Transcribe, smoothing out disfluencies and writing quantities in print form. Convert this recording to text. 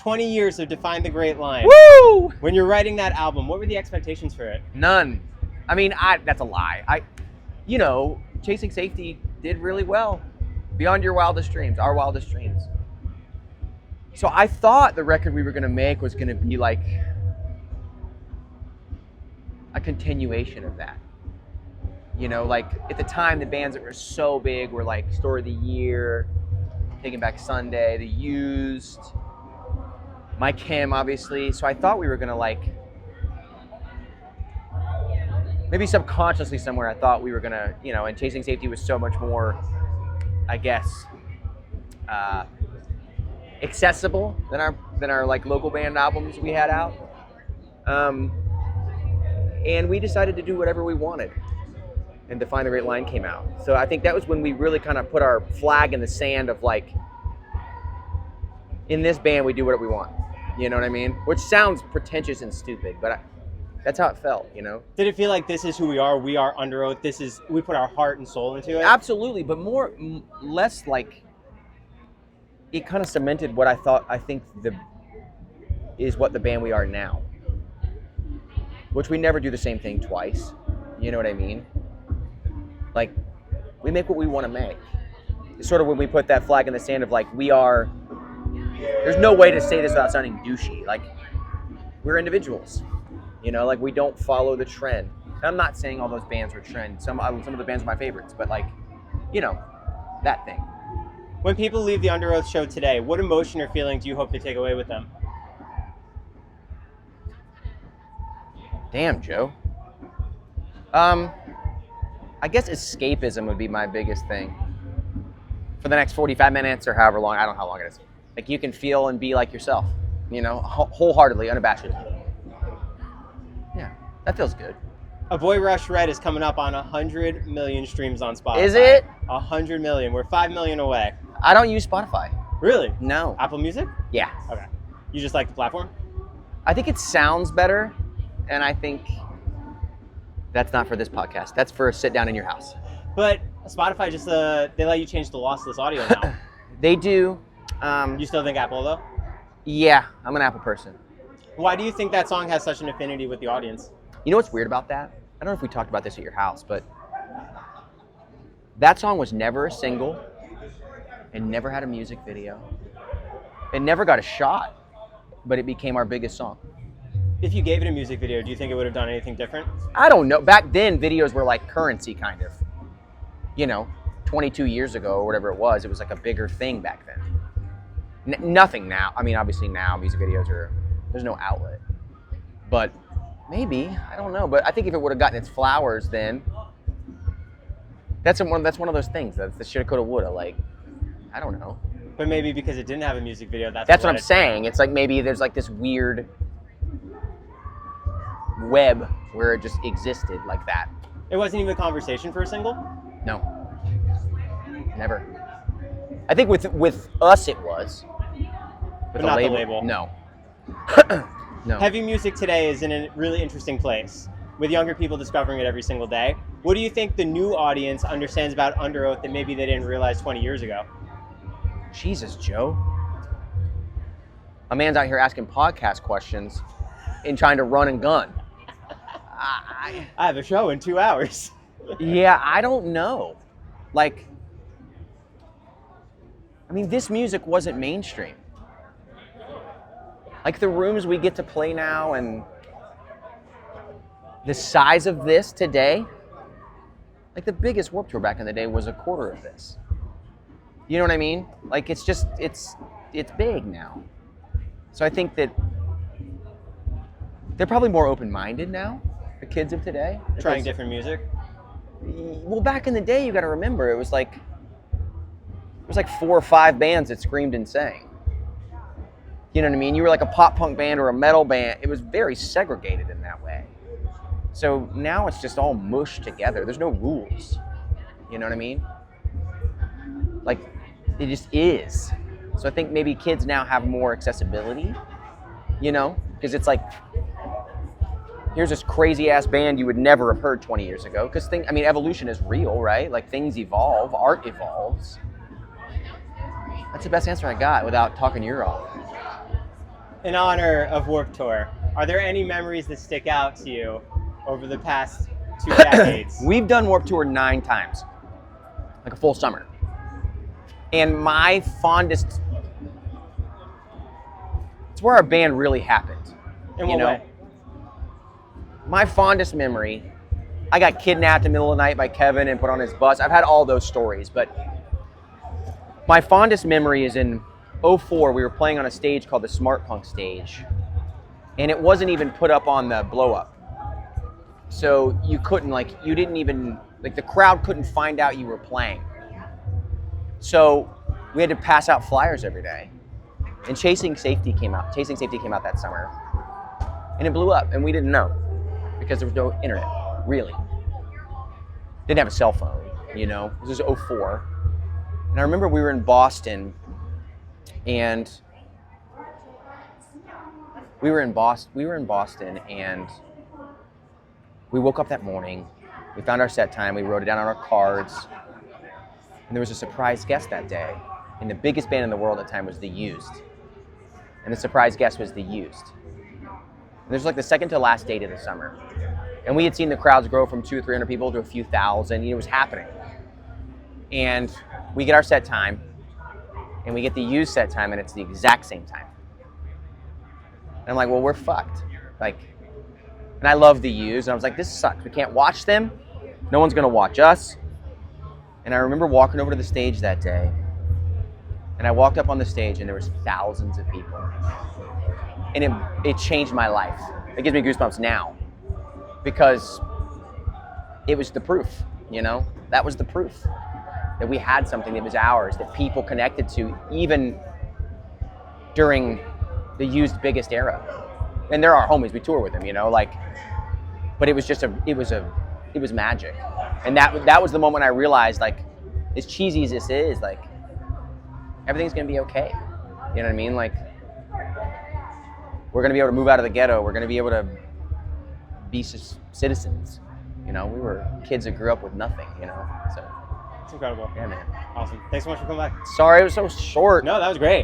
20 years have defined the Great Line. Woo! When you're writing that album, what were the expectations for it? None. I mean, that's a lie. Chasing Safety did really well. Beyond Your Wildest Dreams, Our Wildest Dreams. So I thought the record we were going to make was going to be like a continuation of that. Like at the time, the bands that were so big were like Story of the Year, Taking Back Sunday, The Used, My Kim, obviously. So I thought we were going to like, maybe subconsciously somewhere, I thought we were going to, and Chasing Safety was so much more, I guess, accessible than our like local band albums we had out. And we decided to do whatever we wanted. And Define the Great Line came out. So I think that was when we really kind of put our flag in the sand of like, in this band, we do whatever we want. You know what I mean? Which sounds pretentious and stupid, but that's how it felt, Did it feel like this is who we are? We are Underoath. We put our heart and soul into it? Absolutely, but less like, it kind of cemented what I think is what the band we are now. Which we never do the same thing twice. You know what I mean? Like, we make what we want to make. It's sort of when we put that flag in the sand of like, there's no way to say this without sounding douchey. Like, we're individuals. Like we don't follow the trend. And I'm not saying all those bands are trend. Some of the bands are my favorites, but like, that thing. When people leave the Underoath show today, what emotion or feeling do you hope to take away with them? Damn, Joe. I guess escapism would be my biggest thing. For the next 45 minutes or however long, I don't know how long it is. Like you can feel and be like yourself, wholeheartedly, unabashedly. Yeah, that feels good. A Boy Rush Red is coming up on 100 million streams on Spotify. Is it? 100 million. We're 5 million away. I don't use Spotify. Really? No. Apple Music? Yeah. Okay. You just like the platform? I think it sounds better, and I think that's not for this podcast. That's for a sit down in your house. But Spotify just, they let you change the lossless audio now. They do. You still think Apple, though? Yeah, I'm an Apple person. Why do you think that song has such an affinity with the audience? You know what's weird about that? I don't know if we talked about this at your house, but that song was never a single. It never had a music video. It never got a shot, but it became our biggest song. If you gave it a music video, do you think it would have done anything different? I don't know. Back then, videos were like currency, kind of. 22 years ago or whatever it was like a bigger thing back then. Nothing now. I mean, obviously now music videos there's no outlet. But maybe, I don't know. But I think if it would have gotten its flowers then, that's one of those things. That's the shoulda, coulda, woulda. Like, I don't know. But maybe because it didn't have a music video, that's what I'm saying. It's like maybe there's like this weird web where it just existed like that. It wasn't even a conversation for a single? No. Never. I think with us it was. But not the label? No. No. Heavy music today is in a really interesting place, with younger people discovering it every single day. What do you think the new audience understands about Underoath that maybe they didn't realize 20 years ago? Jesus, Joe. A man's out here asking podcast questions and trying to run and gun. I have a show in 2 hours. Yeah, I don't know. Like, I mean, this music wasn't mainstream. Like the rooms we get to play now and the size of this today, like the biggest Warped Tour back in the day was a quarter of this. You know what I mean? Like it's big now. So I think that they're probably more open-minded now, the kids of today. Trying different music? Well, back in the day, you got to remember, it was like 4 or 5 bands that screamed and sang. You know what I mean? You were like a pop punk band or a metal band. It was very segregated in that way. So now it's just all mushed together. There's no rules. You know what I mean? Like, it just is. So I think maybe kids now have more accessibility, because it's like, here's this crazy ass band you would never have heard 20 years ago. Because evolution is real, right? Like things evolve, art evolves. That's the best answer I got without talking your off. in honor of Warped Tour, are there any memories that stick out to you over the past 2 decades? We've done Warped Tour 9 times, like a full summer. And my fondest, it's where our band really happened. In what way? My fondest memory, I got kidnapped in the middle of the night by Kevin and put on his bus. I've had all those stories, but my fondest memory is in '04. We were playing on a stage called the Smart Punk stage, and it wasn't even put up on the blow up. So you couldn't, you didn't even, the crowd couldn't find out you were playing. So we had to pass out flyers every day. And Chasing Safety came out that summer. And it blew up, and we didn't know because there was no internet, really. Didn't have a cell phone, This was '04. And I remember we were in Boston, and we woke up that morning, we found our set time, we wrote it down on our cards, and there was a surprise guest that day. And the biggest band in the world at the time was The Used. And the surprise guest was The Used. And this was the second to last date of the summer. And we had seen the crowds grow from 200 or 300 people to a few thousand. It was happening. And we get our set time, and we get The Used set time, and it's the exact same time. And I'm like, well, we're fucked. And I love The Used, and I was like, this sucks. We can't watch them. No one's gonna watch us. And I remember walking over to the stage that day, and I walked up on the stage, and there was thousands of people. And it changed my life. It gives me goosebumps now, because it was the proof, That was the proof that we had something that was ours, that people connected to, even during the Used biggest era. And they're our homies, we tour with them, but it was just it was magic. And that was the moment I realized, as cheesy as this is, everything's gonna be okay. You know what I mean? We're gonna be able to move out of the ghetto. We're gonna be able to be citizens. We were kids that grew up with nothing, So It's incredible. yeah, man. Awesome. Thanks so much for coming back. Sorry it was so short. No, that was great.